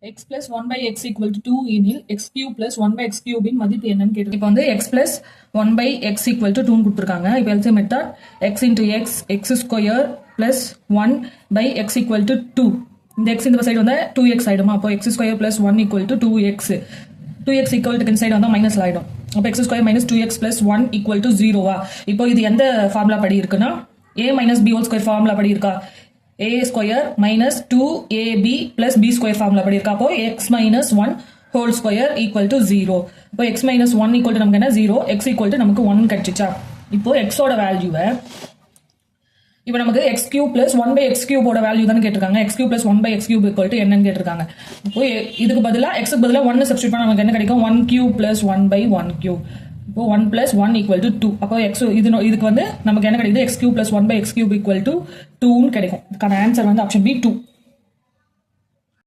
x plus 1 by x equal to 2 எனில் x cube plus 1 by x cube இன் மதிப்பு என்னன்னு கேட்டு இப்போ வந்து x plus 1 by x equal to 2 கொடுத்துருக்காங்க. இப்போ LCM method x into x x square plus 1 by x equal to 2. இந்த x இந்த சைடு வந்தா 2x ஆயிடுமா? அப்போ x square plus 1 equal to 2x. 2x equal to இந்த சைடு வந்தா minus ஆயிடும். அப்போ x square minus 2x plus 1 equal to 0வா? இப்போ இது எந்த ஃபார்முலா படி இருக்குன்னா a minus b whole square formula படி இருக்கா? a square minus 2ab plus b square formula படி இருக்கா? அப்போ x minus 1 whole square equal to 0. இப்போ x minus 1 equal to நமக்கு என்ன 0, x equal to நமக்கு 1 கிடைச்சிச்சா? இப்போ x ஓட வேல்யூவை இப்போ நமக்கு x cube plus 1 by x cube ஓட வேல்யூ தானே கேட்டிருக்காங்க. x cube plus 1 by x cube equal to என்னன்னு கேட்டிருக்காங்க. இப்போ இதுக்கு பதிலா x க்கு பதிலா 1 சப்ஸ்டிட்யூட் பண்ணா நமக்கு என்ன கிடைக்கும்? 1 cube plus 1 by 1 cube. இப்போ 1 plus 1 equal to 2. அப்போ இதுக்கு வந்து நமக்கு என்ன கிடைக்குது? x cube plus 1 by x cube equal to 2 கிடைக்கும். இதுக்கான ஆன்சர் வந்து ஆப்ஷன் B 2.